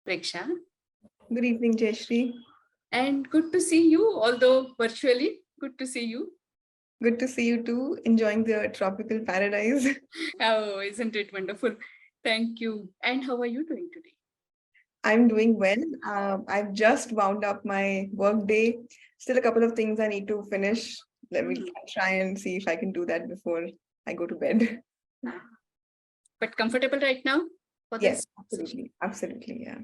Preksha. Good evening, Jayshree. And good to see you, although virtually. Good to see you. Good to see you too, enjoying the tropical paradise. Oh, isn't it wonderful? Thank you. And how are you doing today? I'm doing well. I've just wound up my work day. Still a couple of things I need to finish. Let me try and see if I can do that before I go to bed. But comfortable right now for Yes, this? absolutely. Absolutely, yeah.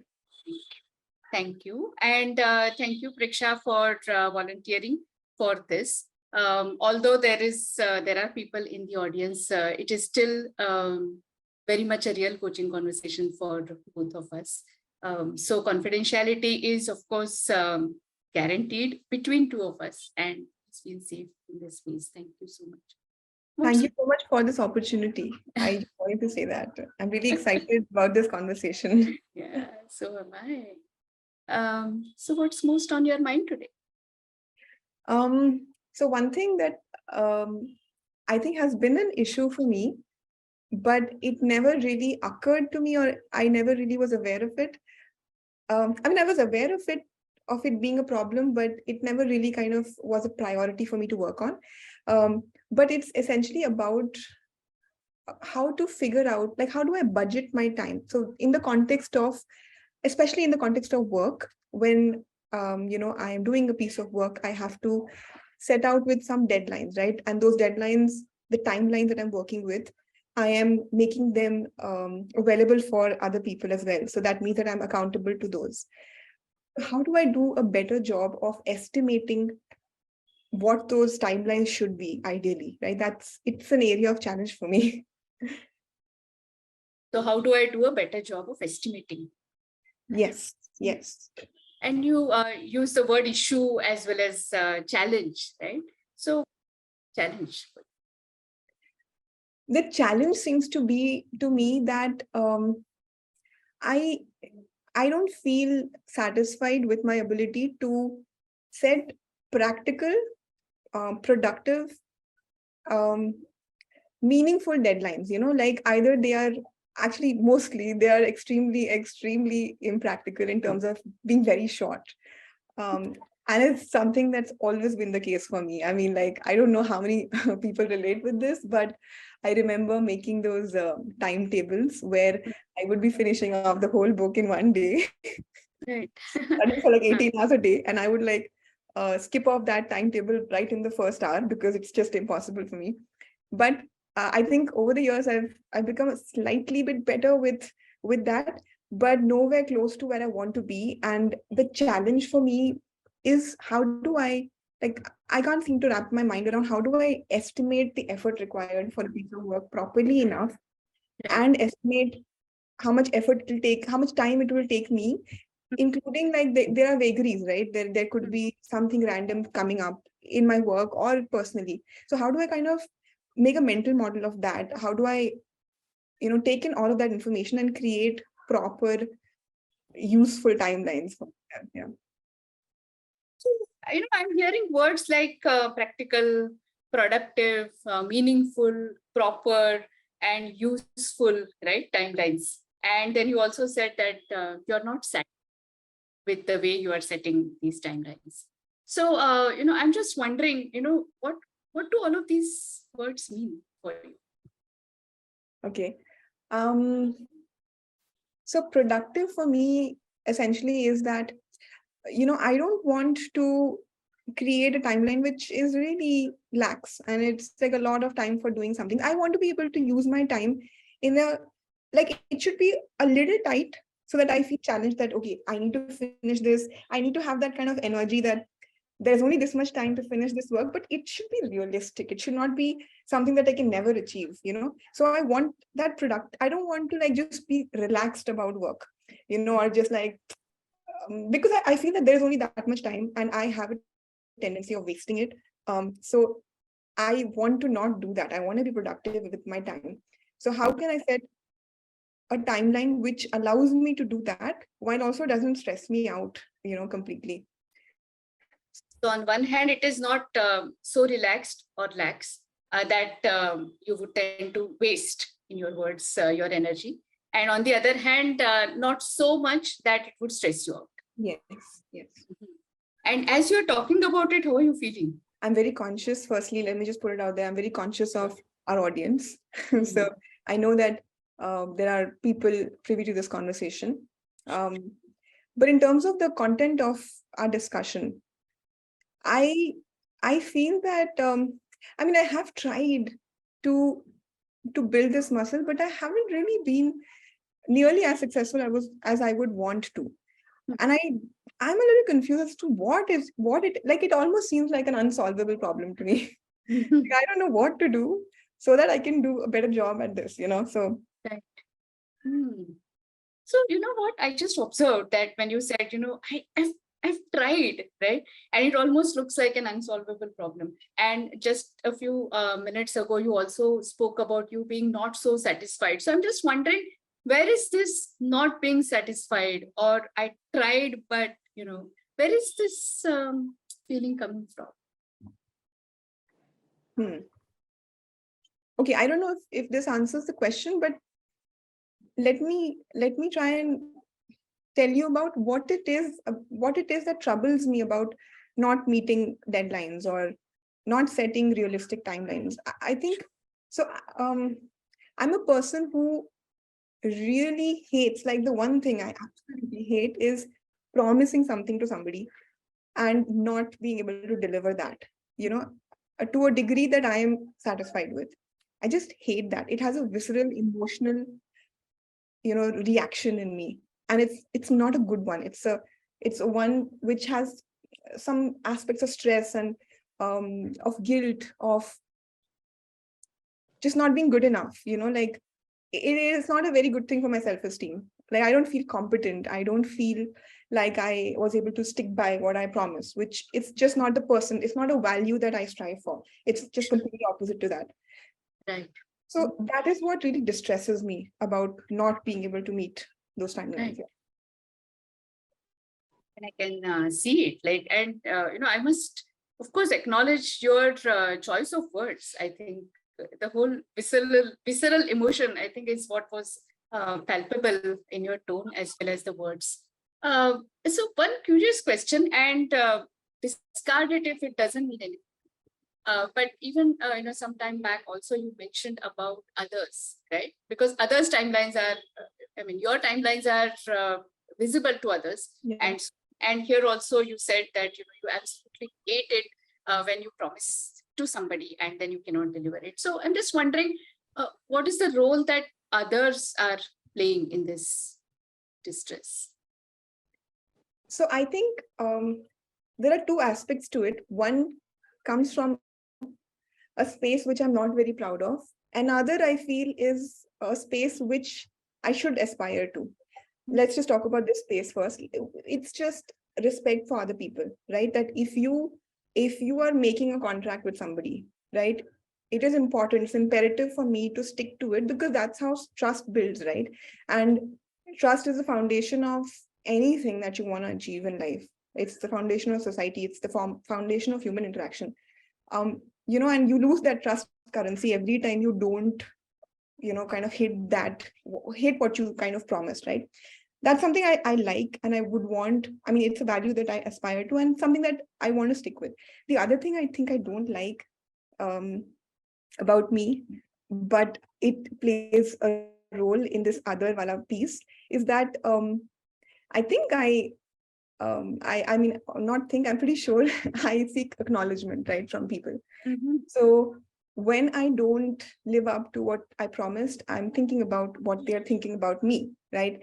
Thank you. And thank you, Preksha, for volunteering for this. Although there are people in the audience, it is still very much a real coaching conversation for both of us. So confidentiality is, of course, guaranteed between two of us, and it's been safe in this space. Thank you so much. Thank you so much for this opportunity. I just wanted to say that. I'm really excited about this conversation. Yeah, so am I. So what's most on your mind today? So one thing that I think has been an issue for me, but it never really occurred to me, or I never really was aware of it. I was aware of it being a problem, but it never really kind of was a priority for me to work on. But it's essentially about how to figure out, like, how do I budget my time? So in the context of, especially in the context of work, when I am doing a piece of work, I have to set out with some deadlines, right? And those deadlines, the timelines that I'm working with, I am making them available for other people as well. So that means that I'm accountable to those. How do I do a better job of estimating what those timelines should be ideally, right? It's an area of challenge for me. So how do I do a better job of estimating? Yes. And you use the word issue as well as challenge, right? So challenge. The challenge seems to be to me that I don't feel satisfied with my ability to set practical, productive, meaningful deadlines. Like either they are actually mostly they are extremely impractical in terms of being very short. And it's something that's always been the case for me. I mean, like, I don't know how many people relate with this, but I remember making those timetables where I would be finishing off the whole book in one day. Right. Studying for like 18 hours a day. And I would skip off that timetable right in the first hour because it's just impossible for me. But I think over the years, I've become a slightly bit better with that, but nowhere close to where I want to be. And the challenge for me is, how do I can't seem to wrap my mind around how do I estimate the effort required for a piece of work properly enough, and estimate how much effort it will take, how much time it will take me, including like there are vagaries, right? There could be something random coming up in my work or personally. So how do I kind of make a mental model of that? How do I, take in all of that information and create proper, useful timelines for that? Yeah. I'm hearing words like practical, productive, meaningful, proper, and useful, right? Timelines. And then you also said that you're not satisfied with the way you are setting these timelines. So, I'm just wondering, what do all of these words mean for you? Okay. So productive for me essentially is that, I don't want to create a timeline which is really lax and it's like a lot of time for doing something. I want to be able to use my time in a, like, it should be a little tight so that I feel challenged that, okay, I need to finish this. I need to have that kind of energy that there's only this much time to finish this work, but it should be realistic. It should not be something that I can never achieve. So I want that product. I don't want to like just be relaxed about work, or just like, because I feel that there's only that much time and I have a tendency of wasting it. So I want to not do that. I want to be productive with my time. So how can I set a timeline which allows me to do that while also doesn't stress me out, completely? So on one hand, it is not so relaxed or lax that you would tend to waste, in your words, your energy. And on the other hand, not so much that it would stress you out. Yes, yes. And as you're talking about it, how are you feeling? I'm very conscious. Firstly, let me just put it out there. I'm very conscious of our audience. So I know that there are people privy to this conversation. But in terms of the content of our discussion, I feel that I mean, I have tried to build this muscle, but I haven't really been nearly as successful as I would want to. And I'm a little confused as to what it like. It almost seems like an unsolvable problem to me. Like, I don't know what to do so that I can do a better job at this, so Right. So you know what? I just observed that when you said, I've tried, right? And it almost looks like an unsolvable problem. And just a few minutes ago, you also spoke about you being not so satisfied. So I'm just wondering, where is this not being satisfied? Or I tried, but, where is this feeling coming from? Okay, I don't know if this answers the question, but let me try and tell you about what it is that troubles me about not meeting deadlines or not setting realistic timelines. I think so. I'm a person who really hates, like, the one thing I absolutely hate is promising something to somebody and not being able to deliver that, to a degree that I am satisfied with. I just hate that. It has a visceral emotional, reaction in me. And it's not a good one. It's a one which has some aspects of stress and of guilt, of just not being good enough, like it is not a very good thing for my self-esteem. Like, I don't feel competent. I don't feel like I was able to stick by what I promised, which it's just not the person. It's not a value that I strive for. It's just completely opposite to that. Right. So that is what really distresses me about not being able to meet those timelines. Right. And I can see it. Like, and I must, of course, acknowledge your choice of words. I think the whole visceral emotion, I think, is what was palpable in your tone as well as the words. So one curious question, and discard it if it doesn't mean anything. But even some time back also you mentioned about others, right? Because others' timelines are, your timelines are visible to others. Yeah. And here also you said that you absolutely hate it when you promise to somebody and then you cannot deliver it. So I'm just wondering, what is the role that others are playing in this distress? So I think there are two aspects to it. One comes from a space which I'm not very proud of. Another, I feel, is a space which I should aspire to. Let's just talk about this space first. It's just respect for other people, right? That if you are making a contract with somebody, right, it is important, it's imperative for me to stick to it, because that's how trust builds, right? And trust is the foundation of anything that you want to achieve in life. It's the foundation of society. It's the foundation of human interaction. And you lose that trust currency every time you don't, kind of hit what you kind of promised, right? That's something I like, and I would want. I mean, it's a value that I aspire to, and something that I want to stick with. The other thing I think I don't like about me, but it plays a role in this other wala piece, is that I think I mean, not think, I'm pretty sure I seek acknowledgement, right, from people. So when I don't live up to what I promised, I'm thinking about what they're thinking about me, right?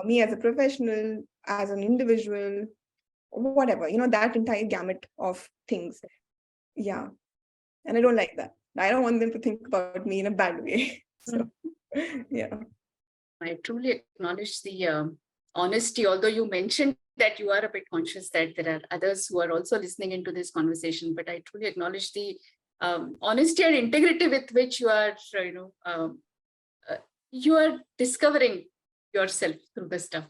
Me as a professional, as an individual, whatever, that entire gamut of things. Yeah. And I don't like that. I don't want them to think about me in a bad way. So, yeah. I truly acknowledge the honesty, although you mentioned that you are a bit conscious that there are others who are also listening into this conversation, but I truly acknowledge the honesty and integrity with which you are, you are discovering yourself through the stuff.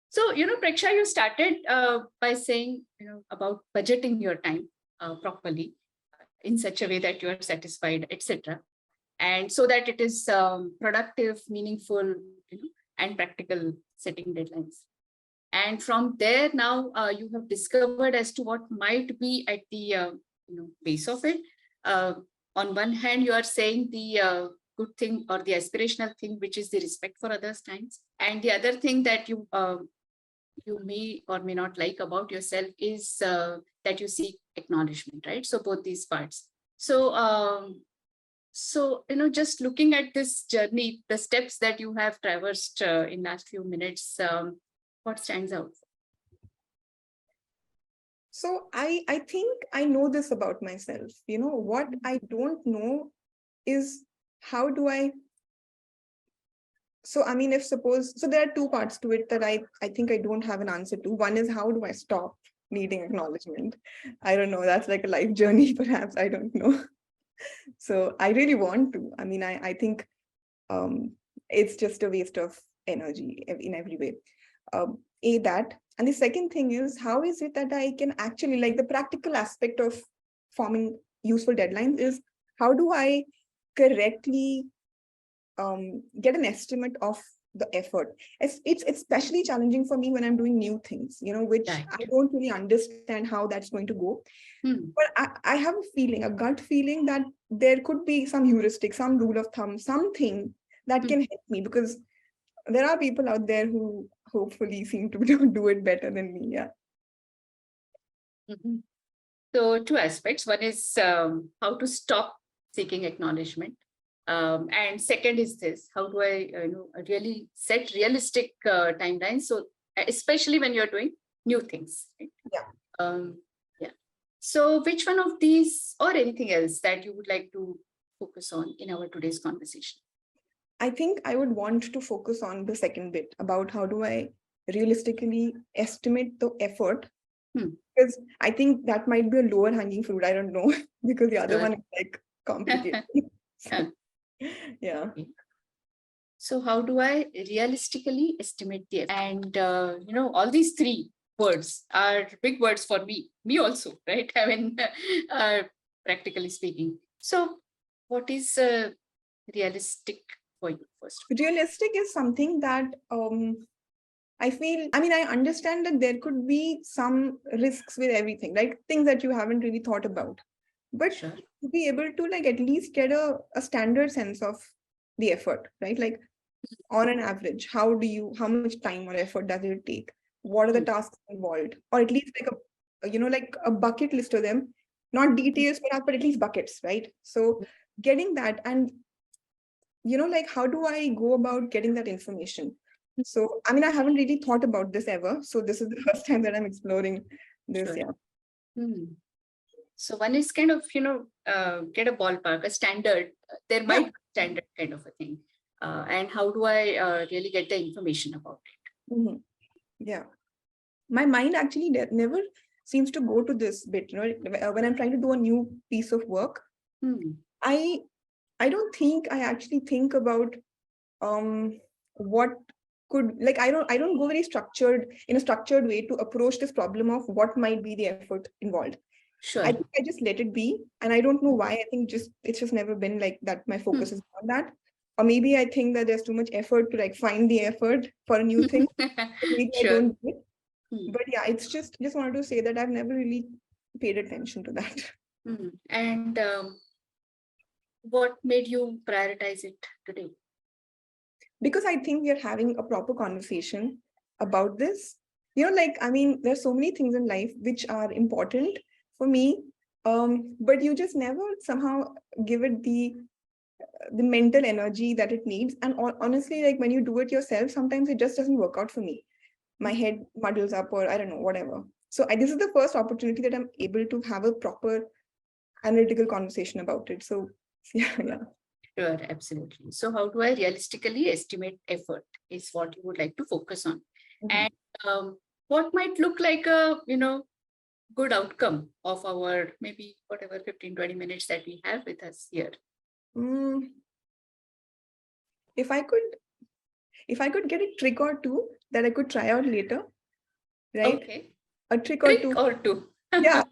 So, Preksha, you started by saying, about budgeting your time properly in such a way that you are satisfied, etc. And so that it is productive, meaningful, and practical setting deadlines. And from there, now you have discovered as to what might be at the base of it. On one hand, you are saying the good thing or the aspirational thing, which is the respect for others' times. And the other thing that you may or may not like about yourself is that you seek acknowledgement, right? So both these parts. So just looking at this journey, the steps that you have traversed in last few minutes, what stands out? So I think I know this about myself. What I don't know is how do I. So, I mean, so there are two parts to it that I think I don't have an answer to. One is, how do I stop needing acknowledgement? I don't know. That's like a life journey, perhaps. I don't know. So I really want to. I mean, I think it's just a waste of energy in every way. That. And the second thing is, how is it that I can actually, like, the practical aspect of forming useful deadlines is, how do I correctly get an estimate of the effort? It's especially challenging for me when I'm doing new things, which Right. I don't really understand how that's going to go. But I have a feeling, a gut feeling, that there could be some heuristic, some rule of thumb, something that can help me, because there are people out there who hopefully seem to do it better than me. Yeah. So two aspects. One is how to stop seeking acknowledgement. And second is this: how do I really set realistic timelines? So especially when you're doing new things. Right? Yeah. So which one of these or anything else that you would like to focus on in our today's conversation? I think I would want to focus on the second bit about how do I realistically estimate the effort. Because I think that might be a lower hanging fruit. I don't know, because the other one is like complicated. Yeah. Okay. So how do I realistically estimate the effort? And all these three words are big words for me also, right? I mean, practically speaking. So what is realistic for you first? Realistic is something that I understand that there could be some risks with everything, like things that you haven't really thought about. But Sure. to be able to at least get a standard sense of the effort, right? Like, on an average, how much time or effort does it take? What are the tasks involved? Or at least like a bucket list of them, not details perhaps, but at least buckets, right? So getting that, and like, how do I go about getting that information? So, I haven't really thought about this ever. So this is the first time that I'm exploring this. Sure. Yeah. So one is kind of, get a ballpark, a standard. There might be standard kind of a thing. And how do I really get the information about it? Yeah. My mind actually never seems to go to this bit. When I'm trying to do a new piece of work, I don't think I actually think about what could, like, I don't go very in a structured way to approach this problem of what might be the effort involved. Sure. I think I just let it be, and I don't know why. I think it's just never been like that. My focus is on that, or maybe I think that there's too much effort to find the effort for a new thing. Maybe Sure. I don't do it. But yeah, it's just wanted to say that I've never really paid attention to that. And what made you prioritize it today? Because I think we are having a proper conversation about this. There's so many things in life which are important for me, but you just never somehow give it the mental energy that it needs. And honestly, when you do it yourself, sometimes it just doesn't work out for me. My head muddles up, or I don't know, whatever. So this is the first opportunity that I'm able to have a proper analytical conversation about it. So yeah. Sure, absolutely. So how do I realistically estimate effort is what you would like to focus on. And what might look like a, good outcome of our maybe whatever 15, 20 minutes that we have with us here. If I could get a trick or two that I could try out later, right? Okay. A trick or two. Yeah.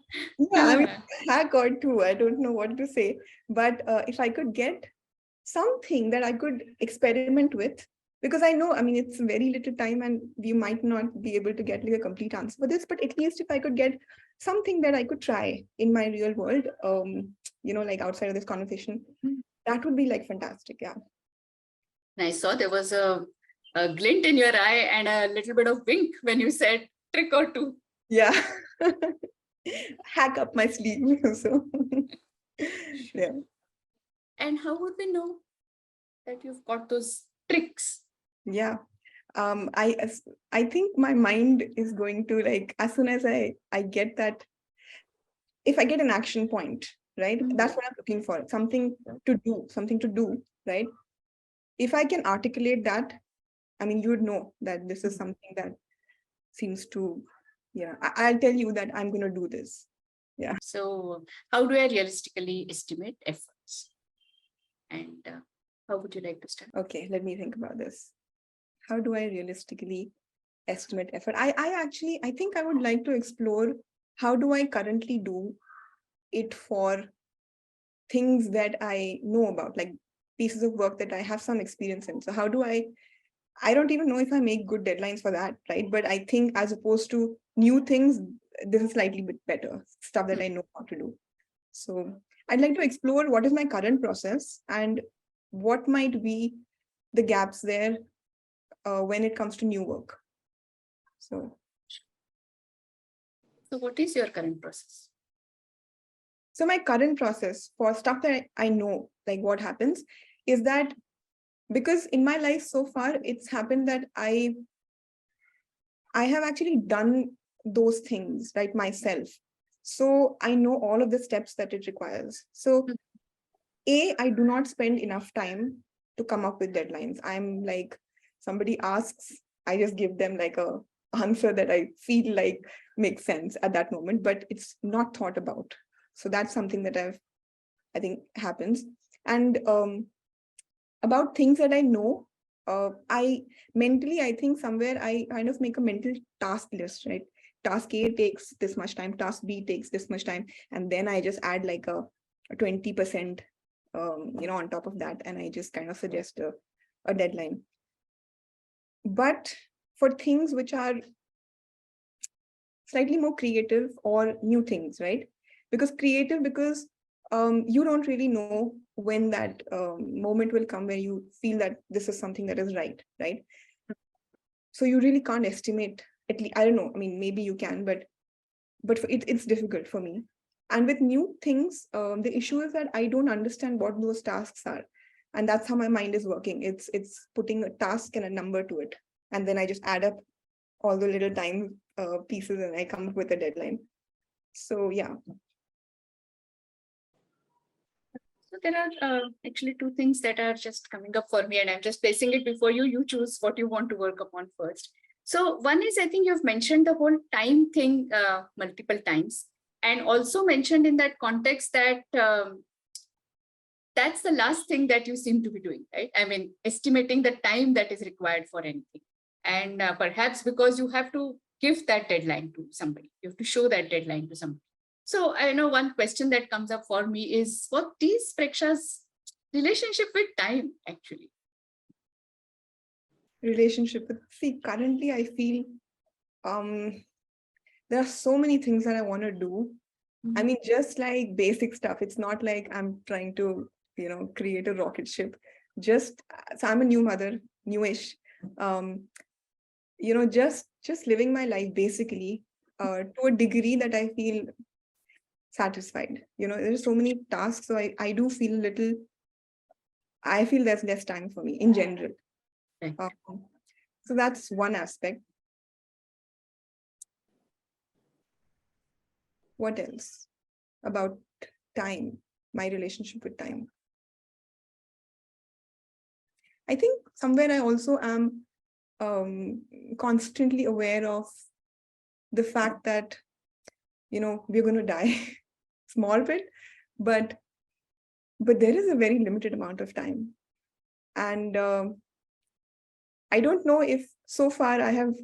Hack or two. I don't know what to say. But if I could get something that I could experiment with, because I know, I mean, it's very little time and we might not be able to get like a complete answer for this, but at least if I could get something that I could try in my real world, like outside of this conversation, that would be like fantastic. Yeah. And I saw there was a glint in your eye and a little bit of wink when you said trick or two. Yeah. Hack up my sleeve. So yeah. And how would we know that you've got those tricks? Yeah. I think my mind is going to, like, as soon as I get that, if I get an action point, right? That's what I'm looking for. Something to do, right? If I can articulate that, I mean, you would know that this is something that seems to, yeah, I'll tell you that I'm going to do this. Yeah. So how do I realistically estimate efforts? And how would you like to start? Okay, let me think about this. How do I realistically estimate effort? I think I would like to explore how do I currently do it for things that I know about, like pieces of work that I have some experience in. So how do I don't even know if I make good deadlines for that, right? But I think as opposed to new things, this is slightly bit better stuff that I know how to do. So I'd like to explore what is my current process and what might be the gaps there when it comes to new work. So what is your current process? So my current process for stuff that I know, like what happens is that, because in my life so far, it's happened that I have actually done those things, right, myself. So I know all of the steps that it requires. So I do not spend enough time to come up with deadlines. I'm like, somebody asks, I just give them like a answer that I feel like makes sense at that moment, but it's not thought about. So that's something that I think happens. And about things that I know, I think somewhere I kind of make a mental task list, right? Task A takes this much time, task B takes this much time, and then I just add like a 20%, on top of that, and I just kind of suggest a deadline. But for things which are slightly more creative or new things, right? Because you don't really know when that moment will come where you feel that this is something that is right? So you really can't estimate, at least, I don't know, I mean, maybe you can, but it's difficult for me. And with new things, the issue is that I don't understand what those tasks are. And that's how my mind is working. It's putting a task and a number to it. And then I just add up all the little time pieces and I come up with a deadline. So yeah. So there are actually two things that are just coming up for me, and I'm just placing it before you. You choose what you want to work upon first. So one is, I think you've mentioned the whole time thing multiple times, and also mentioned in that context that that's the last thing that you seem to be doing, right? I mean, estimating the time that is required for anything. And perhaps because you have to give that deadline to somebody, you have to show that deadline to somebody. So I know one question that comes up for me is, what is Preksha's relationship with time, actually? Currently I feel there are so many things that I want to do. I mean, just like basic stuff. It's not like I'm trying to, create a rocket ship. So I'm a new mother, newish. Just living my life basically to a degree that I feel satisfied. There's so many tasks, so I do feel I feel there's less time for me in general. So that's one aspect. What else about time, my relationship with time? I think somewhere I also am constantly aware of the fact that, we're going to die small bit, but there is a very limited amount of time. And I don't know if so far I have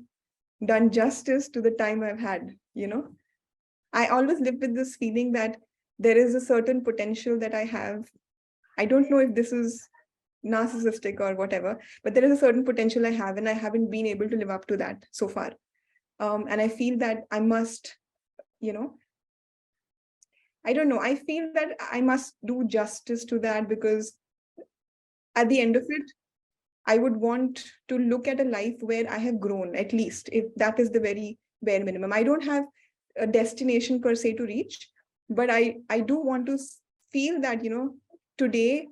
done justice to the time I've had, I always live with this feeling that there is a certain potential that I have. I don't know if this is narcissistic or whatever, but there is a certain potential I have, and I haven't been able to live up to that so far. And I feel that I must, I don't know, I feel that I must do justice to that, because at the end of it, I would want to look at a life where I have grown, at least, if that is the very bare minimum. I don't have a destination per se to reach, but I do want to feel that, today,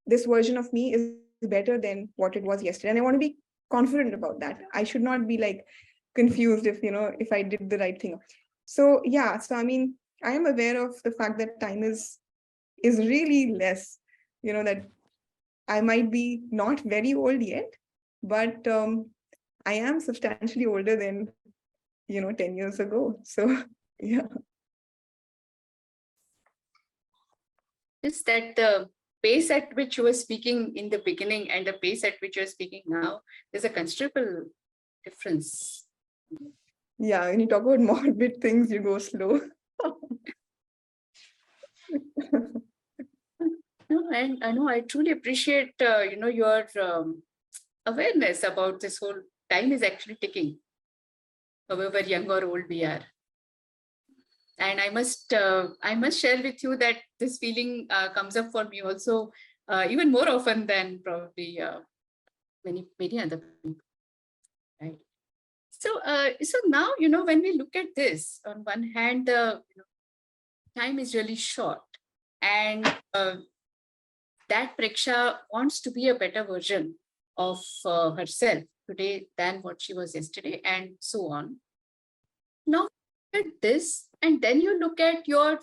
this version of me is better than what it was yesterday. And I want to be confident about that. I should not be like confused if I did the right thing. So yeah, so I mean, I am aware of the fact that time is really less, that I might be not very old yet, but I am substantially older than 10 years ago. So yeah. Is that the pace at which you were speaking in the beginning and the pace at which you're speaking now, there's a considerable difference. Yeah, when you talk about morbid things, you go slow. No, and I know I truly appreciate your awareness about this whole time is actually ticking, however young or old we are. And I must share with you that this feeling comes up for me also even more often than probably many other people. Right. So so now when we look at this, on one hand, time is really short, and that Preksha wants to be a better version of herself today than what she was yesterday, and so on. Now, at this, and then you look at your,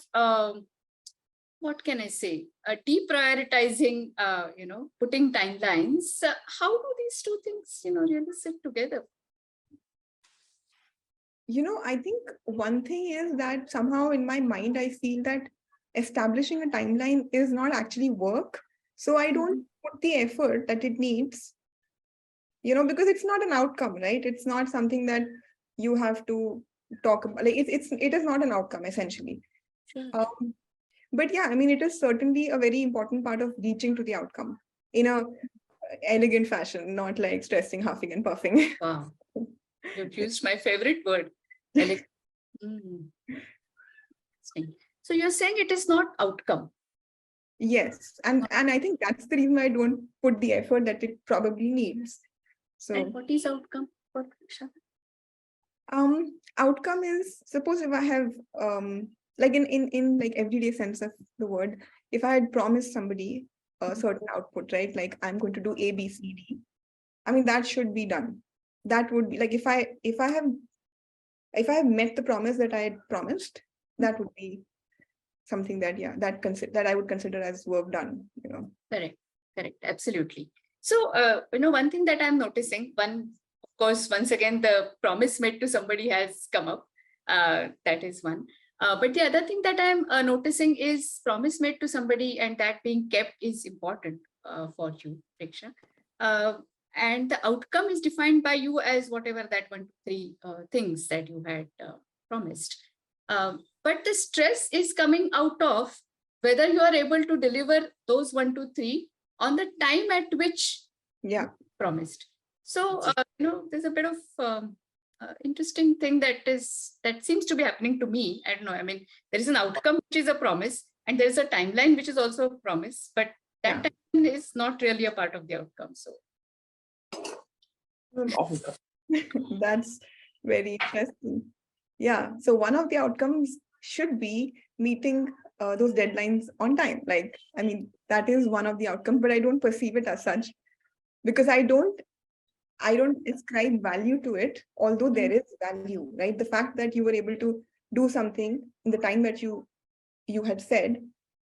what can I say, deprioritizing, putting timelines. How do these two things, really sit together? I think one thing is that somehow in my mind, I feel that establishing a timeline is not actually work. So I don't put the effort that it needs, because it's not an outcome, right? It's not something that you have to talk about. Like it is not an outcome, essentially. Sure. But yeah, I mean, it is certainly a very important part of reaching to the outcome in a elegant fashion, not like stressing, huffing and puffing. Wow. You've used my favorite word. Elegant. So you're saying it is not outcome. Yes. And I think that's the reason I don't put the effort that it probably needs. So And what is outcome for Preksha? Outcome is, suppose if I have like in like everyday sense of the word, if I had promised somebody a certain output, right? Like I'm going to do A, B, C, D. I mean, that should be done. That would be like if I have met the promise that I had promised, that would be something that that I would consider as work done. Correct, absolutely. So one thing that I'm noticing, of course, once again, the promise made to somebody has come up. That is one. But the other thing that I'm noticing is promise made to somebody and that being kept is important for you, Preksha. And the outcome is defined by you as whatever that 1, 2, 3 things that you had promised. But the stress is coming out of whether you are able to deliver those 1, 2, 3 on the time at which you promised. So, there's a bit of interesting thing that seems to be happening to me. I don't know. I mean, there is an outcome which is a promise, and there is a timeline which is also a promise, but that timeline is not really a part of the outcome. So. That's very interesting. Yeah. So one of the outcomes should be meeting those deadlines on time. Like, I mean, that is one of the outcomes, but I don't perceive it as such because I don't ascribe value to it, although there is value, right? The fact that you were able to do something in the time that you had said,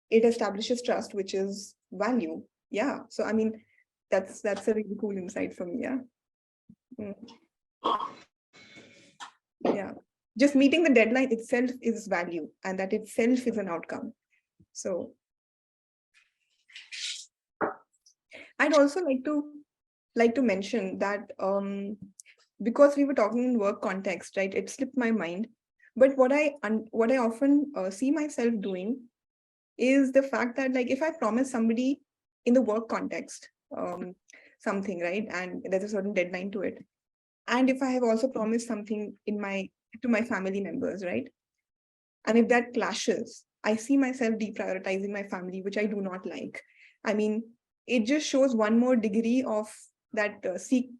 it establishes trust, which is value. Yeah. So, I mean, that's a really cool insight for me. Yeah. Yeah, just meeting the deadline itself is value, and that itself is an outcome. So I'd also like to mention that because we were talking in work context, right, it slipped my mind, but what I often see myself doing is the fact that, like, if I promise somebody in the work context, something, right? And there's a certain deadline to it. And if I have also promised something to my family members, right? And if that clashes, I see myself deprioritizing my family, which I do not like. I mean, it just shows one more degree of that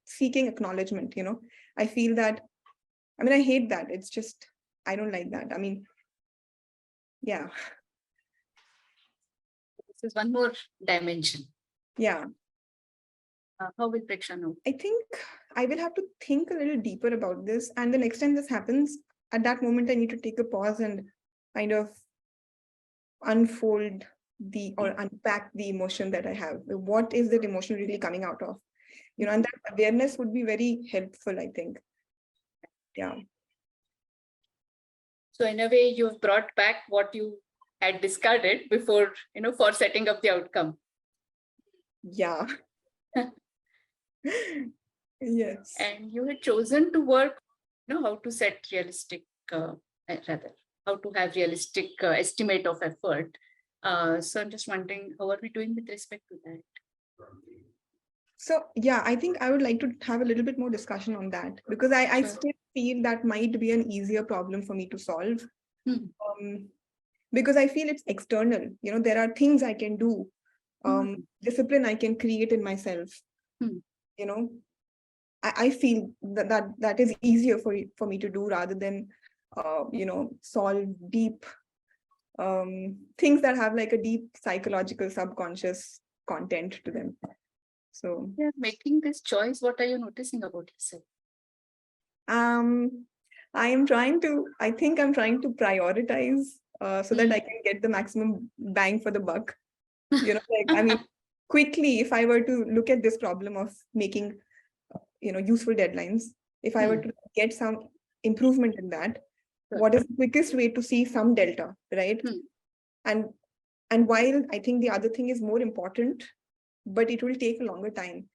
seeking acknowledgement, I feel that, I hate that. It's just, I don't like that. Yeah. This is one more dimension. Yeah. How will Preksha know? I think I will have to think a little deeper about this. And the next time this happens, at that moment, I need to take a pause and kind of unfold or unpack the emotion that I have. What is that emotion really coming out of? And that awareness would be very helpful, I think. Yeah. So in a way, you've brought back what you had discarded before, for setting up the outcome. Yeah. Yes. And you had chosen to work, how to set realistic, rather, how to have realistic estimate of effort. So I'm just wondering, how are we doing with respect to that? So, yeah, I think I would like to have a little bit more discussion on that, because I still feel that might be an easier problem for me to solve. Because I feel it's external. There are things I can do, discipline I can create in myself. I feel that is easier for me to do rather than, solve deep things that have like a deep psychological subconscious content to them. So yeah, making this choice, what are you noticing about yourself? I think I'm trying to prioritize so that I can get the maximum bang for the buck. Quickly, if I were to look at this problem of making, useful deadlines, if I were to get some improvement in that, what is the quickest way to see some delta, right? And while I think the other thing is more important, but it will take a longer time.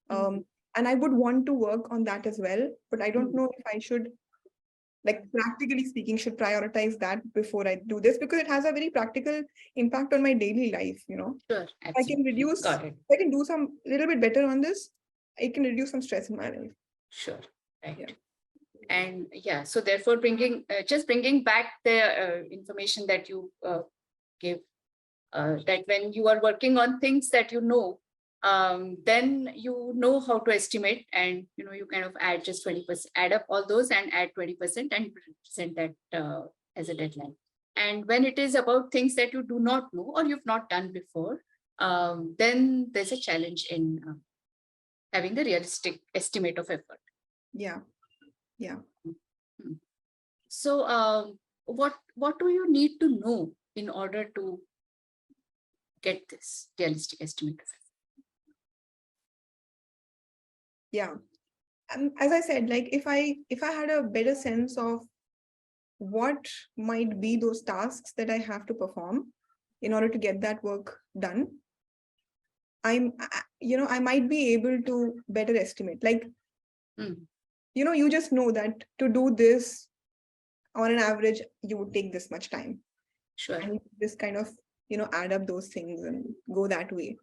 And I would want to work on that as well, but I don't know if I should, like, practically speaking, should prioritize that before I do this, because it has a very practical impact on my daily life, Sure, I can reduce, got it. I can do some little bit better on this, I can reduce some stress in my life. Sure, right. Yeah. And yeah, so therefore bringing back the information that you gave, that when you are working on things that then you know how to estimate, and you kind of add just 20%, add up all those and add 20% and present that as a deadline. And when it is about things that you do not know or you've not done before, then there's a challenge in having the realistic estimate of effort. Yeah. So what do you need to know in order to get this realistic estimate of effort? Yeah. As I said, like, if I had a better sense of what might be those tasks that I have to perform in order to get that work done, I might be able to better estimate. Like, you just know that to do this, on an average, you would take this much time. Sure. And just kind of, add up those things and go that way.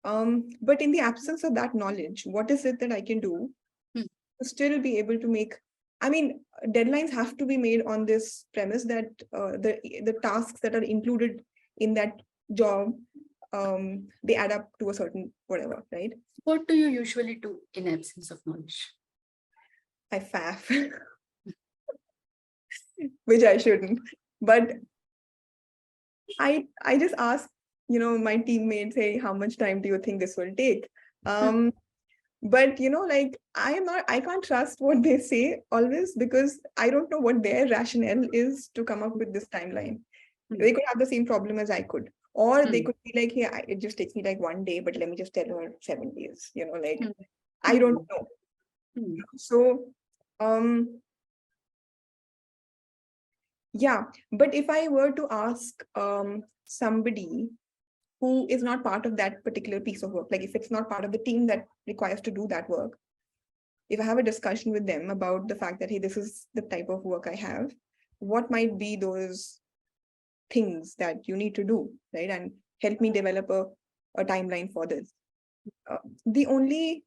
But in the absence of that knowledge, what is it that I can do to still be able to make, deadlines have to be made on this premise that the tasks that are included in that job, they add up to a certain whatever, right? What do you usually do in absence of knowledge? I faff, which I shouldn't. But I just ask, my teammates, hey, how much time do you think this will take? But like, I can't trust what they say always, because I don't know what their rationale is to come up with this timeline. They could have the same problem as I could, or they could be like, hey, it just takes me like 1 day, but let me just tell her 7 days, like, I don't know. So, yeah, but if I were to ask somebody who is not part of that particular piece of work, like if it's not part of the team that requires to do that work, if I have a discussion with them about the fact that, hey, this is the type of work I have, what might be those things that you need to do, right? And help me develop a a timeline for this. Uh, the only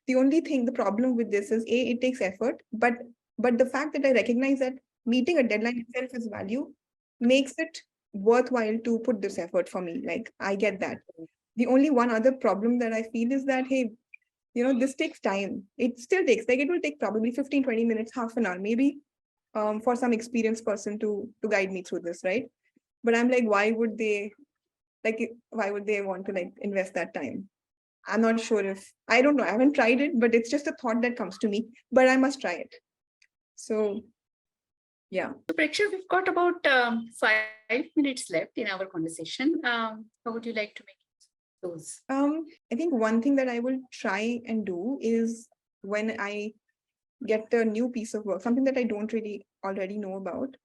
thing, the problem with this is it takes effort, but the fact that I recognize that meeting a deadline itself is value makes it worthwhile to put this effort for me. Like, I get that. The only one other problem that I feel is that, hey, this takes time. It still takes, like, it will take probably 15-20 minutes, half an hour, maybe, for some experienced person to guide me through this, right? But I'm like, why would they want to like invest that time? I'm not sure if, I don't know, I haven't tried it, but it's just a thought that comes to me, but I must try it. So yeah. So Preksha, we've got about 5 minutes left in our conversation. How would you like to make those? I think one thing that I will try and do is, when I get a new piece of work, something that I don't really already know about,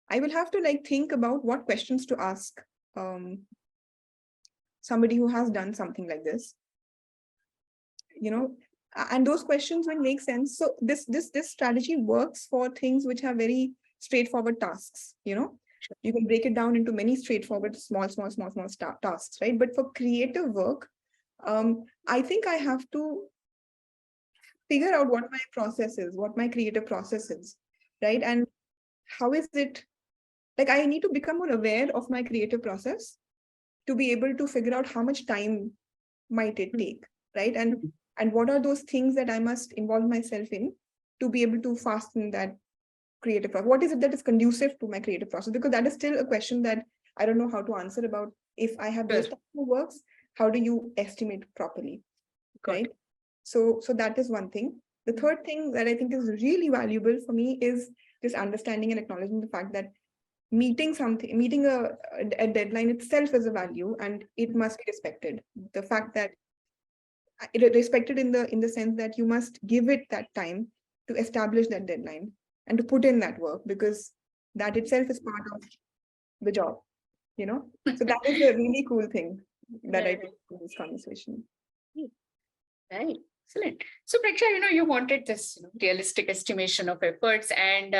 I will have to like think about what questions to ask somebody who has done something like this, and those questions will make sense. So this strategy works for things which are very straightforward tasks. You can break it down into many straightforward small tasks, right? But for creative work, I think I have to figure out what my process is, what my creative process is, right? And how is it, like, I need to become more aware of my creative process to be able to figure out how much time might it take, right? And what are those things that I must involve myself in to be able to fasten that creative process? What is it that is conducive to my creative process? Because that is still a question that I don't know how to answer about. If I have those types of works, how do you estimate properly, right? So that is one thing. The third thing that I think is really valuable for me is just understanding and acknowledging the fact that meeting a deadline itself is a value, and it must be respected. The fact that it respected in the sense that you must give it that time to establish that deadline and to put in that work, because that itself is part of the job. So that is a really cool thing that I took from this conversation. Right. Excellent. So Preksha, you wanted this realistic estimation of efforts, and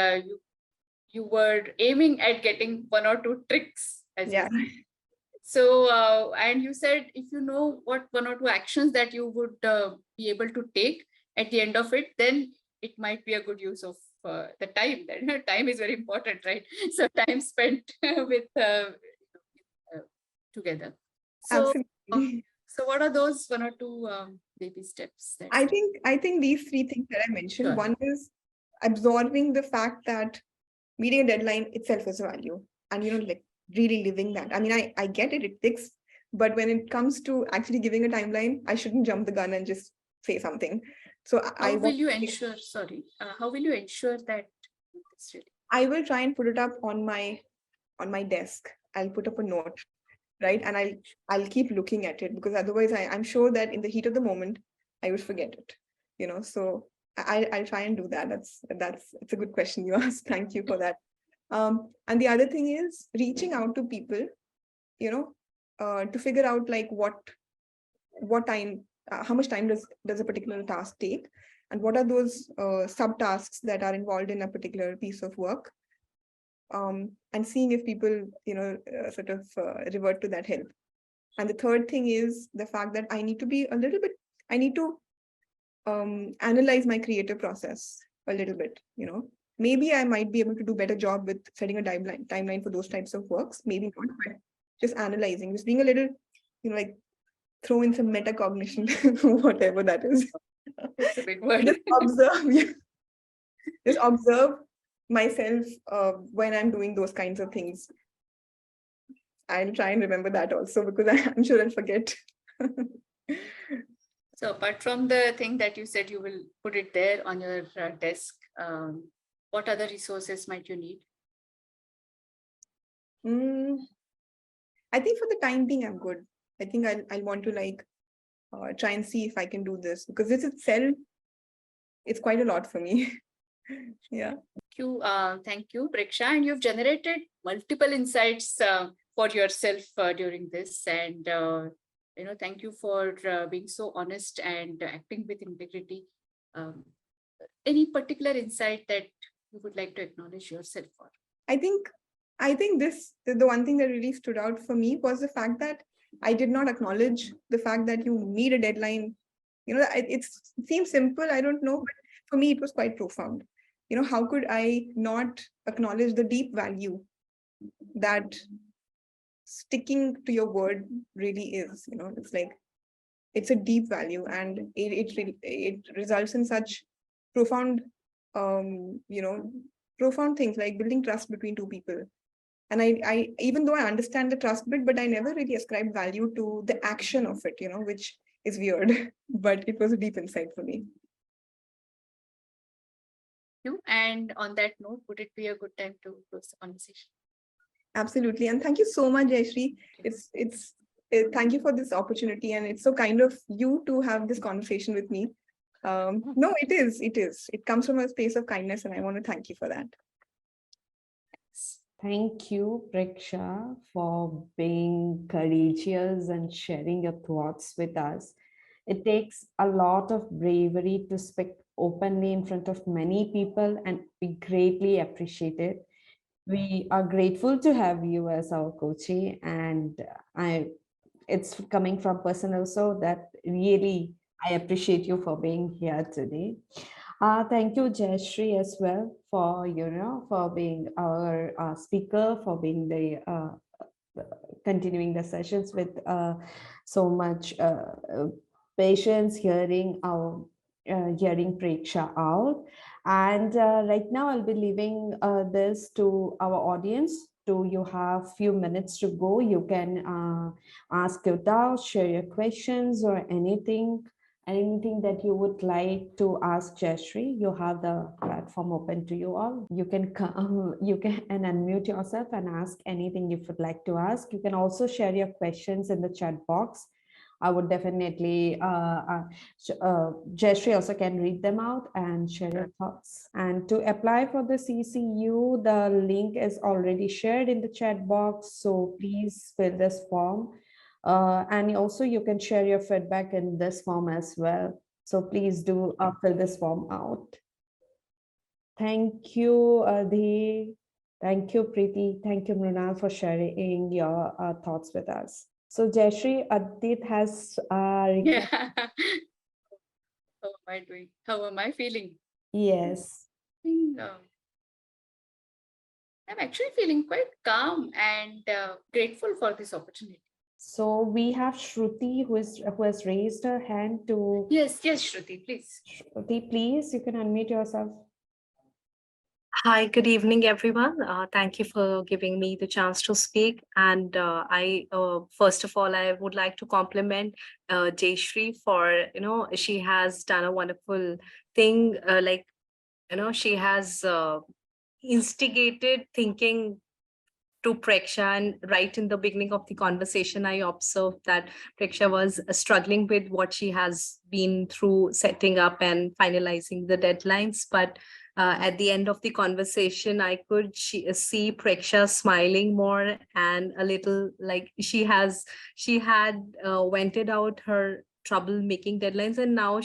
you were aiming at getting one or two tricks, as you said. So, and you said if you know what one or two actions that you would be able to take at the end of it, then it might be a good use of the time. Then time is very important, right? So time spent with together. So, Absolutely. So what are those one or two baby steps? I think these three things that I mentioned. Sure. One is absorbing the fact that meeting a deadline itself is a value, and like really living that. I mean, I get it, it takes, but when it comes to actually giving a timeline, I shouldn't jump the gun and just say something. So how will you ensure that this really? I will try and put it up on my desk. I'll put up a note, right? And I'll keep looking at it, because otherwise I'm sure that in the heat of the moment, I would forget it, so I'll try and do that. It's a good question you asked. Thank you for that. And the other thing is reaching out to people, to figure out like what time, how much time does a particular task take, and what are those subtasks that are involved in a particular piece of work, and seeing if people, sort of revert to that help. And the third thing is the fact that I need to analyze my creative process a little bit, Maybe I might be able to do a better job with setting a timeline for those types of works, maybe not, but just analyzing, just being a little, like throw in some metacognition, whatever that is. It's a big word. Just observe myself when I'm doing those kinds of things. I'll try and remember that also, because I'm sure I'll forget. So apart from the thing that you said you will put it there on your desk, what other resources might you need? I think for the time being, I'm good. I think I'll want to like try and see if I can do this, because this itself, it's quite a lot for me. Yeah. Thank you, Preksha. And you've generated multiple insights for yourself during this. And, thank you for being so honest and acting with integrity. Any particular insight that you would like to acknowledge yourself for? I think I think the one thing that really stood out for me was the fact that I did not acknowledge the fact that you meet a deadline. It seems simple, I don't know, but for me, it was quite profound. How could I not acknowledge the deep value that sticking to your word really is? It's like, it's a deep value, and it results in such profound, um, you know, profound things like building trust between two people. And I even though I understand the trust bit, but I never really ascribed value to the action of it, which is weird, but it was a deep insight for me. And on that note, would it be a good time to close the conversation? Absolutely. And thank you so much, Jayshree. Thank you for this opportunity. And it's so kind of you to have this conversation with me. No, it is. It comes from a space of kindness, and I want to thank you for that. Thank you, Preksha, for being courageous and sharing your thoughts with us. It takes a lot of bravery to speak openly in front of many people, and we greatly appreciate it. We are grateful to have you as our coachee, and it's coming from person also that really I appreciate you for being here today. Thank you, Jayshree, as well, for for being our speaker, for being the continuing the sessions with so much patience, hearing Preksha out. And right now, I'll be leaving this to our audience. You have few minutes to go. You can ask your doubts, share your questions, or anything that you would like to ask Jayshree. You have the platform open to you all. You can come, you can unmute yourself and ask anything you would like to ask. You can also share your questions in the chat box. I would definitely, Jayshree also can read them out and share your thoughts. And to apply for the CCU, the link is already shared in the chat box. So please fill this form. And also you can share your feedback in this form as well. So please do fill this form out. Thank you, Adhi. Thank you, Preeti. Thank you, Mrinal, for sharing your thoughts with us. So Jayshree, Adit has yeah. How am I doing? How am I feeling? Yes. I'm actually feeling quite calm and grateful for this opportunity. So we have Shruti who has raised her hand to. Yes, Shruti, please. Shruti, please, you can unmute yourself. Hi, good evening, everyone. Thank you for giving me the chance to speak. And first of all, I would like to compliment Jayshree for, she has done a wonderful thing. She has instigated thinking to Preksha, and right in the beginning of the conversation, I observed that Preksha was struggling with what she has been through setting up and finalizing the deadlines. But at the end of the conversation, I could see Preksha smiling more, and a little like she had vented out her trouble making deadlines, and now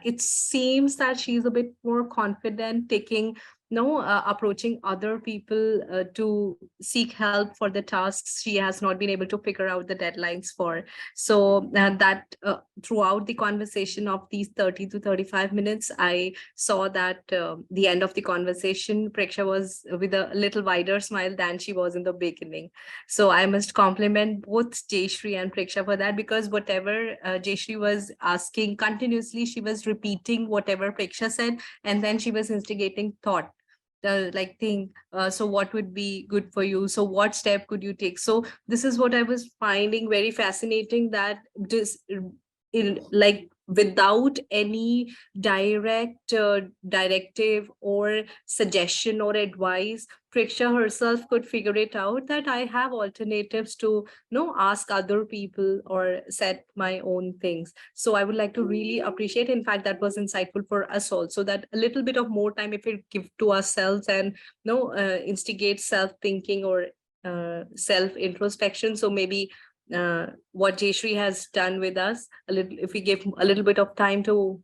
it seems that she's a bit more confident taking approaching other people to seek help for the tasks she has not been able to figure out the deadlines for. So that throughout the conversation of these 30 to 35 minutes, I saw that the end of the conversation, Preksha was with a little wider smile than she was in the beginning. So I must compliment both Jayshree and Preksha for that, because whatever Jayshree was asking continuously, she was repeating whatever Preksha said, and then she was instigating thought. So what would be good for you? So what step could you take? So this is what I was finding very fascinating, that this without any direct directive or suggestion or advice, Preksha herself could figure it out, that I have alternatives to ask other people or set my own things. So I would like to really appreciate, in fact, that was insightful for us also, that a little bit of more time if we give to ourselves and instigate self-thinking or self-introspection. So maybe what Jayshree has done with us, if we give a little bit of time to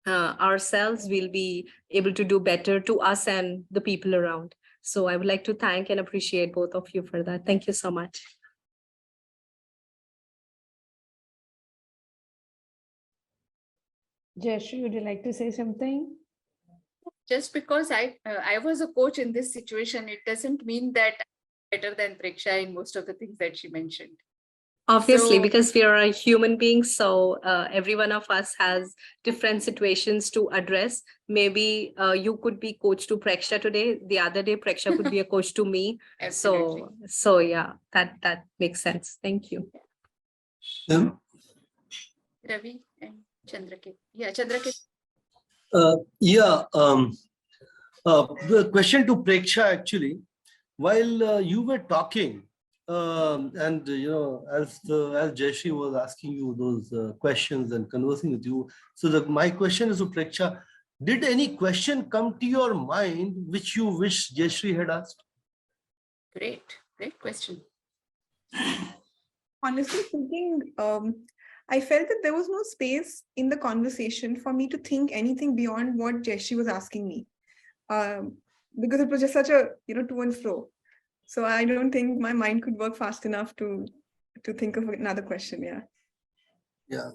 ourselves, we'll be able to do better to us and the people around. So I would like to thank and appreciate both of you for that. Thank you so much. Jayshree, would you like to say something? Just because I was a coach in this situation, it doesn't mean that I'm better than Preksha in most of the things that she mentioned. Obviously, So- because we are a human being, so every one of us has different situations to address. Maybe you could be coach to Preksha today. The other day, Preksha could be a coach to me. Absolutely. So yeah, that makes sense. Thank you. Ravi and Chandrakit. Yeah, Chandrakit. Yeah, the question to Preksha actually, while you were talking, and as Jayshree was asking you those questions and conversing with you, so my question is to Preksha: did any question come to your mind which you wish Jayshree had asked? Great question. Honestly speaking, I felt that there was no space in the conversation for me to think anything beyond what Jayshree was asking me, because it was just such a to and fro. So I don't think my mind could work fast enough to think of another question. Yeah. Yeah,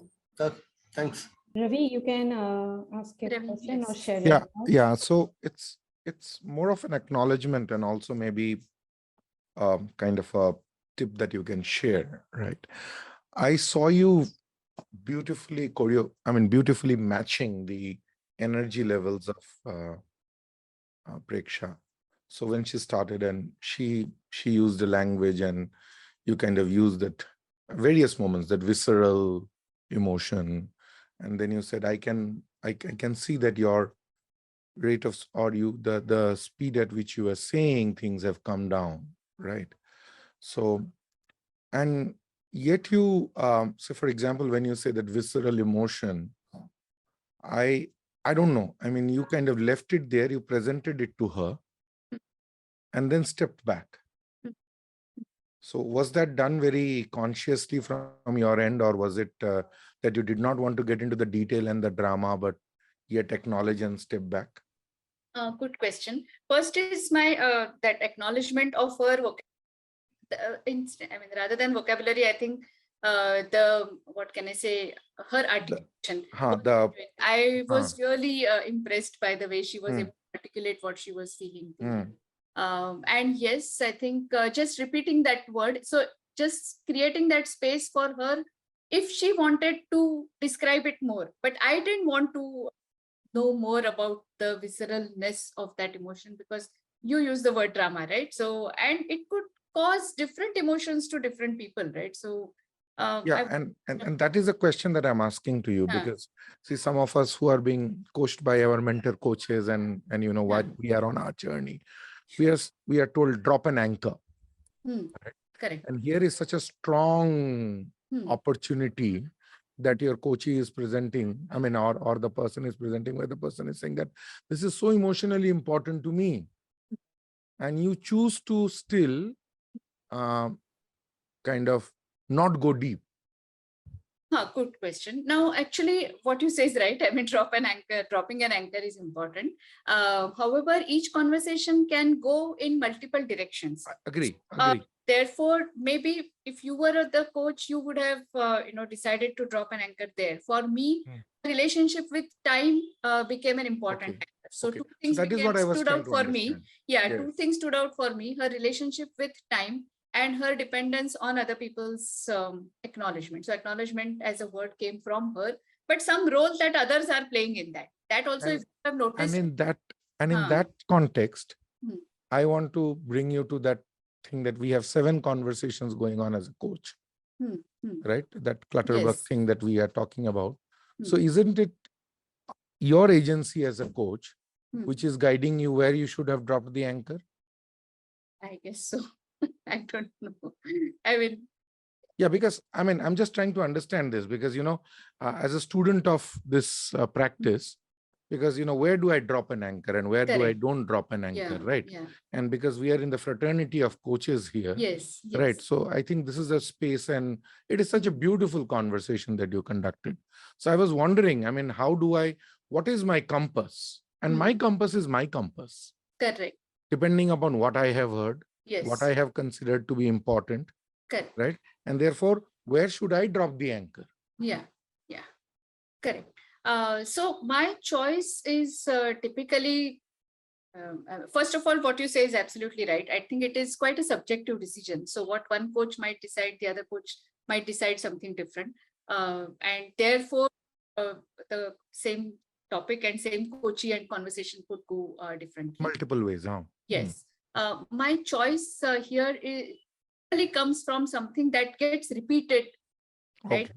thanks. Ravi, you can ask your Ravi, question or yes. share Yeah, your thoughts. yeah. So it's more of an acknowledgement and also maybe kind of a tip that you can share, right? I saw you beautifully matching the energy levels of Preksha. So when she started and she used the language and you kind of used that various moments, that visceral emotion, and then you said, I can see that your rate of the speed at which you are saying things have come down, right? So, and yet you so for example, when you say that visceral emotion, I don't know, I mean, you kind of left it there, you presented it to her and then stepped back. So was that done very consciously from your end, or was it that you did not want to get into the detail and the drama, but yet acknowledge and step back? Good question. First is my that acknowledgement of her rather than vocabulary, I think what can I say, her articulation. I was really impressed by the way she was able to articulate what she was feeling. And yes, I think just repeating that word, so just creating that space for her if she wanted to describe it more. But I didn't want to know more about the visceralness of that emotion because you use the word drama, right? So, and it could cause different emotions to different people, right? So, and that is a question that I'm asking to you, because see, some of us who are being coached by our mentor coaches and you know what, we are on our journey, we are told drop an anchor. Right? Correct. And here is such a strong opportunity that your coachee is presenting, I mean, or the person is presenting, where the person is saying that this is so emotionally important to me, and you choose to still kind of not go deep. Good question. Now, actually, what you say is right. I mean, dropping an anchor is important. However, each conversation can go in multiple directions. Agree. Therefore, maybe if you were the coach, you would have decided to drop an anchor there. For me, relationship with time became an important anchor. So two things stood out for me. Yeah, two things stood out for me: her relationship with time and her dependence on other people's acknowledgement. So acknowledgement as a word came from her, but some role that others are playing in that. That also, if you have noticed. And in that context, I want to bring you to that thing that we have 7 conversations going on as a coach, right? That clutterbuck thing that we are talking about. So isn't it your agency as a coach which is guiding you where you should have dropped the anchor? I guess so. I don't know. I mean, yeah, because I mean, I'm just trying to understand this because, as a student of this practice, because, where do I drop an anchor and where do I don't drop an anchor, right? Yeah. And because we are in the fraternity of coaches here, yes. right? So I think this is a space, and it is such a beautiful conversation that you conducted. So I was wondering, I mean, what is my compass? And my compass is my compass. Correct. depending upon what I have heard, Yes. what I have considered to be important, Correct. right? And therefore, where should I drop the anchor? Yeah. Yeah. Correct. So my choice is typically, first of all, what you say is absolutely right. I think it is quite a subjective decision. So what one coach might decide, the other coach might decide something different. And therefore, the same topic and same coachee and conversation could go differently. Multiple ways, huh? Yes. My choice here really comes from something that gets repeated, right,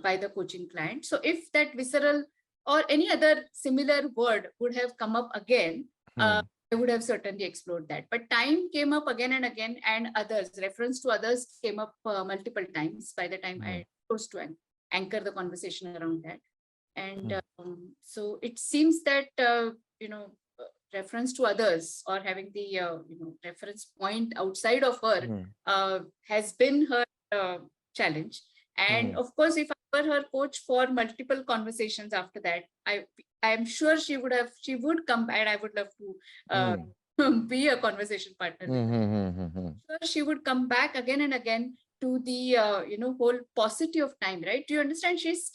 by the coaching client. So if that visceral or any other similar word would have come up again, I would have certainly explored that. But time came up again and again, and others, reference to others came up multiple times by the time I chose to anchor the conversation around that. And so it seems that, reference to others or having the, reference point outside of her has been her challenge. And of course, if I were her coach for multiple conversations after that, I am sure she would come, and I would love to be a conversation partner with her. Sure, she would come back again and again to the whole paucity of time, right? Do you understand? She's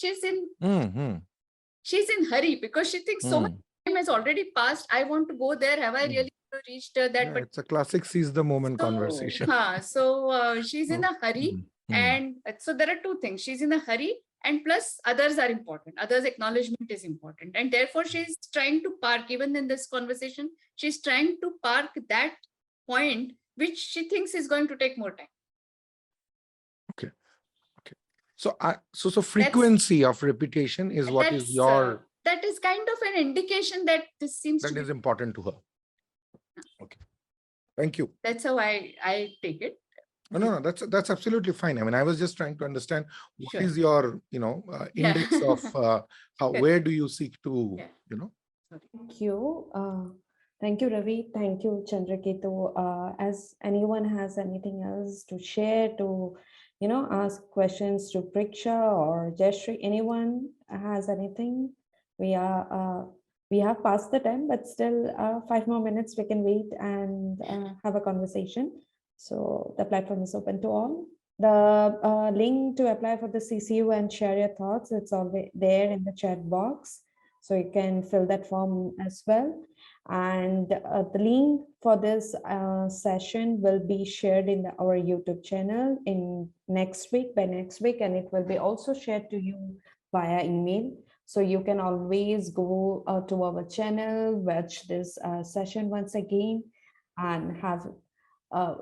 in hurry because she thinks so much time has already passed. I want to go there. Have I really reached that? Yeah, But it's a classic seize the moment conversation. So she's in a hurry. And so there are two things. She's in a hurry, and plus others are important. Others' acknowledgement is important. And therefore, she's trying to park, even in this conversation, she's trying to park that point, which she thinks is going to take more time. Okay. So frequency of repetition is what is your... that is kind of an indication that this seems that to is be important to her. Okay. Thank you. That's how I take it. No, that's absolutely fine. I mean, I was just trying to understand what is your, index of where do you seek to, Thank you. Thank you, Ravi. Thank you, Chandraketu. As anyone has anything else to share, to, ask questions to Priksha or Jayshree, anyone has anything? We have passed the time, but still 5 more minutes we can wait and have a conversation. So the platform is open to all. The link to apply for the CCU and share your thoughts, it's already there in the chat box. So you can fill that form as well. And the link for this session will be shared in our YouTube channel by next week, and it will be also shared to you via email. So you can always go to our channel, watch this session once again, and have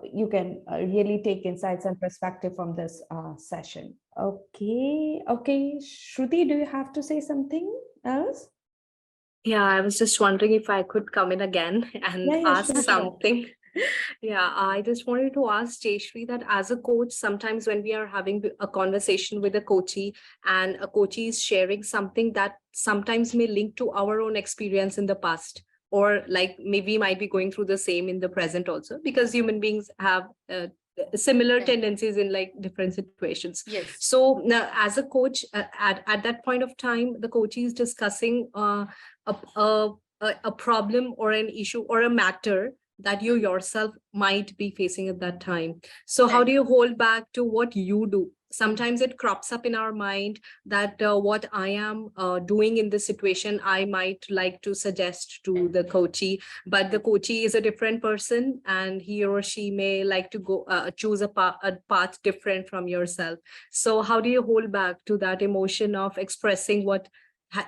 you can really take insights and perspective from this session. Okay, Shruti, do you have to say something else? Yeah, I was just wondering if I could come in again and ask something. Yeah, I just wanted to ask Jayshree that as a coach, sometimes when we are having a conversation with a coachee and a coachee is sharing something that sometimes may link to our own experience in the past, or like maybe might be going through the same in the present also, because human beings have similar tendencies in like different situations. Yes. So now, as a coach, at that point of time, the coachee is discussing a problem or an issue or a matter that you yourself might be facing at that time. So how do you hold back to what you do? Sometimes it crops up in our mind that what I am doing in this situation, I might like to suggest to the coachee, but the coachee is a different person and he or she may like to go choose a path different from yourself. So how do you hold back to that emotion of expressing what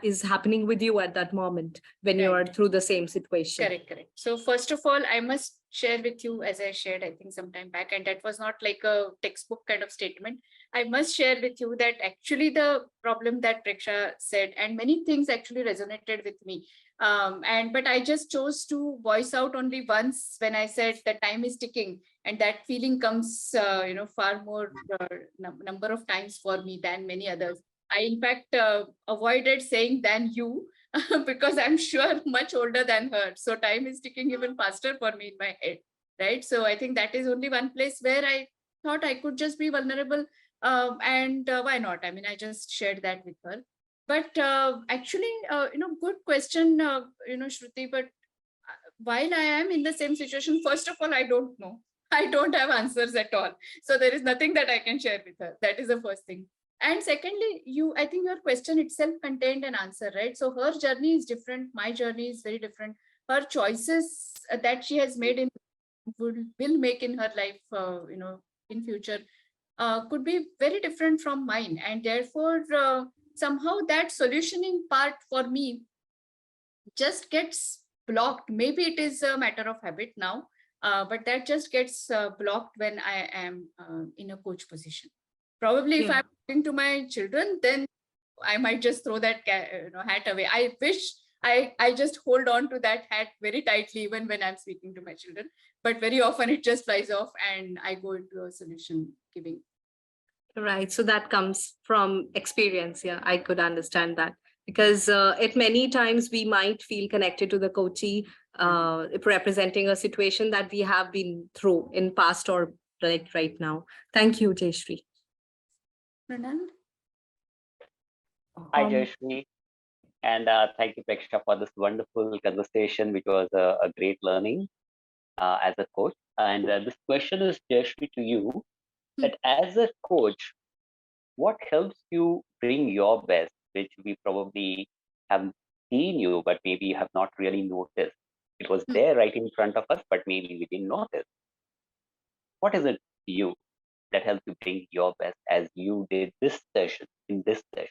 is happening with you at that moment when you are through the same situation? Correct. So first of all, I must share with you, as I shared, I think some time back, and that was not like a textbook kind of statement. I must share with you that actually the problem that Priksha said and many things actually resonated with me. But I just chose to voice out only once when I said the time is ticking, and that feeling comes, far more number of times for me than many others. I, in fact, avoided saying than you because I'm sure much older than her. So time is ticking even faster for me in my head, right? So I think that is only one place where I thought I could just be vulnerable. And why not? I mean, I just shared that with her. But actually, good question, Shruti, but while I am in the same situation, first of all, I don't know. I don't have answers at all. So there is nothing that I can share with her. That is the first thing. And secondly, I think your question itself contained an answer, right? So her journey is different. My journey is very different. Her choices that she has made will make in her life, in future, could be very different from mine. And therefore, somehow that solutioning part for me just gets blocked. Maybe it is a matter of habit now, but that just gets blocked when I am in a coach position. Probably if I'm talking to my children, then I might just throw that hat away. I wish I just hold on to that hat very tightly even when I'm speaking to my children. But very often it just flies off and I go into a solution giving. Right. So that comes from experience. Yeah, I could understand that. Because at many times we might feel connected to the coachee representing a situation that we have been through in past or like right now. Thank you, Jayshree. Pranand? Hi, Jayshree. And thank you, Preksha, for this wonderful conversation, which was a great learning as a coach. And this question is, Jayshree, to you, that as a coach, what helps you bring your best, which we probably have seen you, but maybe you have not really noticed? It was there right in front of us, but maybe we didn't notice. What is it to you that helps you bring your best as you did this session, in this session?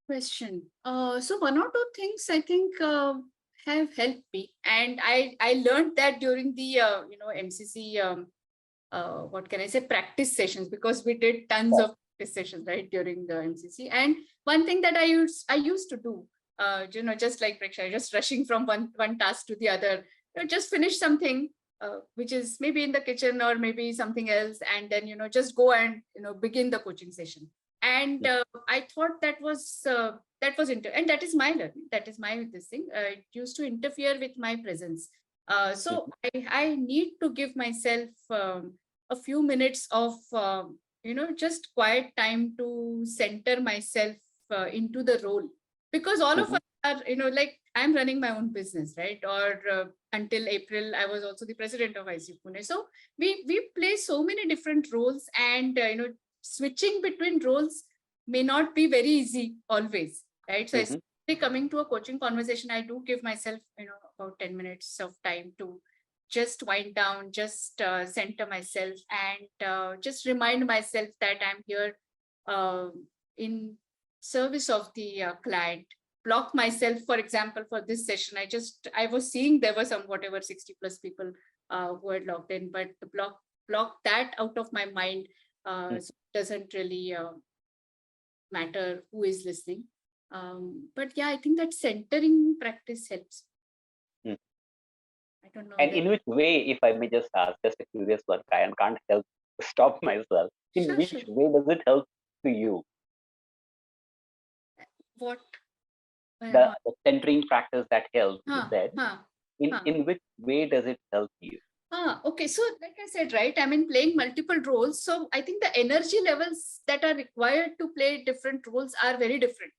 Question. So one or two things I think have helped me, and I learned that during the MCC what can I say, practice sessions, because we did tons of practice sessions right during the MCC. And one thing that I used to do, just like Preksha, just rushing from one task to the other, just finish something which is maybe in the kitchen or maybe something else, and then just go and begin the coaching session. And I thought that was and that is my learning, that is my this thing. It used to interfere with my presence. So I need to give myself a few minutes of just quiet time to center myself into the role, because all of us are like I'm running my own business, right? Or until April I was also the president of ICF Pune. So we play so many different roles, and switching between roles may not be very easy always, right? So especially coming to a coaching conversation, I do give myself about 10 minutes of time to just wind down, just center myself, and just remind myself that I'm here in service of the client. Block myself, for example, for this session. I was seeing there were some whatever 60 plus people who had logged in, but block that out of my mind. So it doesn't really matter who is listening. But yeah, I think that centering practice helps. I don't know. And in which way, if I may just ask, just a curious one, I can't help stop myself. In which way does it help to you? What? The centering practice that helps, you said. In which way does it help you? Okay, so like I said, right, I mean, playing multiple roles. So I think the energy levels that are required to play different roles are very different.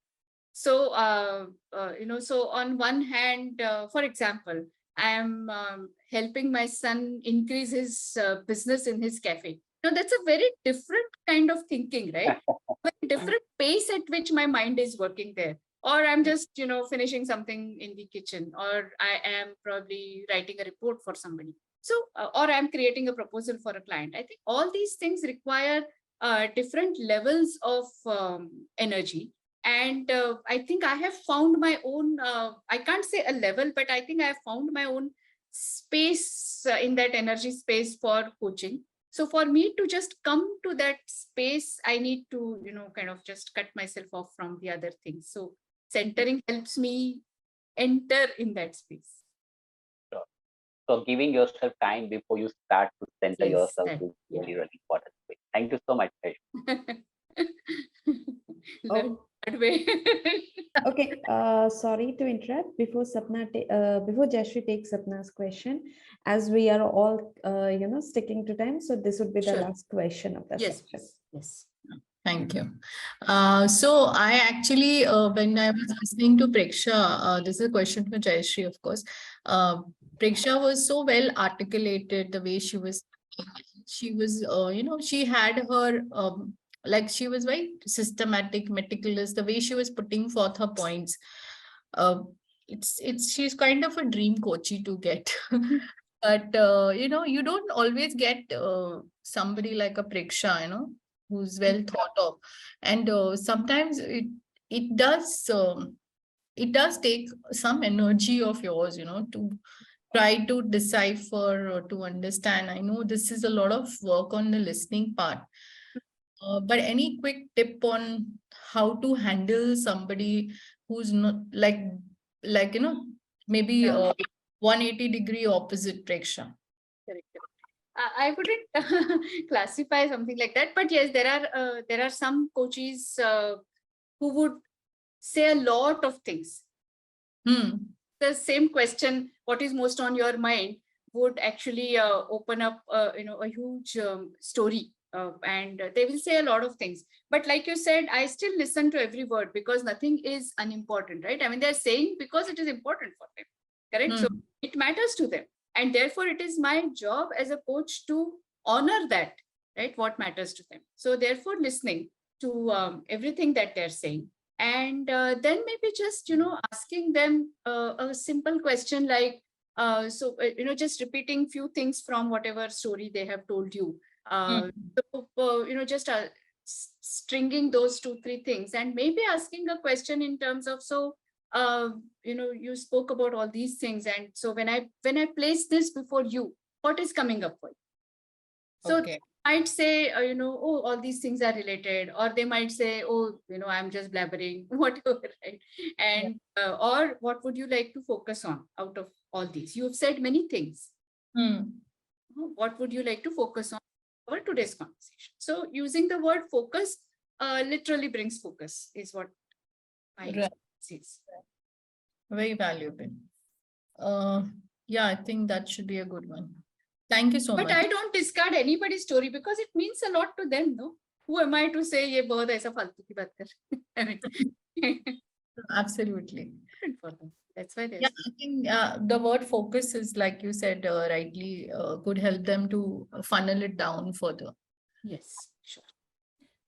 So, so on one hand, for example, I am helping my son increase his business in his cafe. Now, that's a very different kind of thinking, right? Very different pace at which my mind is working there. Or I'm just, finishing something in the kitchen, or I am probably writing a report for somebody. So, or I'm creating a proposal for a client. I think all these things require different levels of energy. And I think I have found my own, I can't say a level, but I think I have found my own space in that energy space for coaching. So for me to just come to that space, I need to, kind of just cut myself off from the other things. So centering helps me enter in that space. So giving yourself time before you start to center yourself is really, really important. Thank you so much, Okay, sorry to interrupt. Before before Jayshree takes Sapna's question, as we are all sticking to time, so this would be the last question of the section. Yes. Thank you. So I actually, when I was listening to Preksha, this is a question for Jayshree, of course. Preksha was so well articulated the way she was, she had her, like she was very systematic, meticulous, the way she was putting forth her points. She's kind of a dream coachee to get. But, you don't always get somebody like a Preksha, who's well thought of, and sometimes it does take some energy of yours, to try to decipher or to understand. I know this is a lot of work on the listening part, but any quick tip on how to handle somebody who's not maybe 180-degree opposite Preksha? Correct. I wouldn't classify something like that, but yes, there are some coaches who would say a lot of things. The same question, what is most on your mind, would actually open up a huge story, and they will say a lot of things. But like you said, I still listen to every word because nothing is unimportant, right? I mean, they're saying because it is important for them, correct? So it matters to them. And therefore, it is my job as a coach to honor that, right? What matters to them. So therefore, listening to everything that they're saying. And then maybe just, asking them a simple question like, just repeating few things from whatever story they have told you. Just stringing those 2-3 things and maybe asking a question in terms of, you spoke about all these things, and so when I place this before you, what is coming up for you? So Okay. they might say, oh, all these things are related, or they might say, oh, I'm just blabbering, whatever, right? And or what would you like to focus on out of all these? You've said many things. What would you like to focus on for today's conversation? So using the word focus literally brings focus, is what I see. Very valuable. Yeah, I think that should be a good one. Thank you so But much. I don't discard anybody's story because it means a lot to them, no? Who am I to say ye bahut aisa faltu ki baat kar? I mean, Absolutely. for them. That's why Yeah, I think the word focus is, like you said, rightly, could help them to funnel it down further. yes, sure.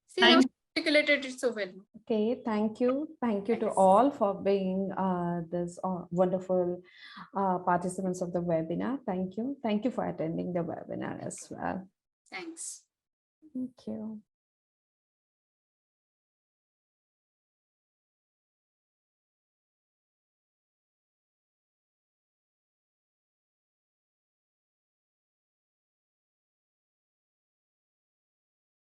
See, now Thank articulated it so well. Okay, thank you. Thank you to Thanks. all for being this wonderful participants of the webinar. Thank you. Thank you for attending the webinar as well. Thanks. Thank you.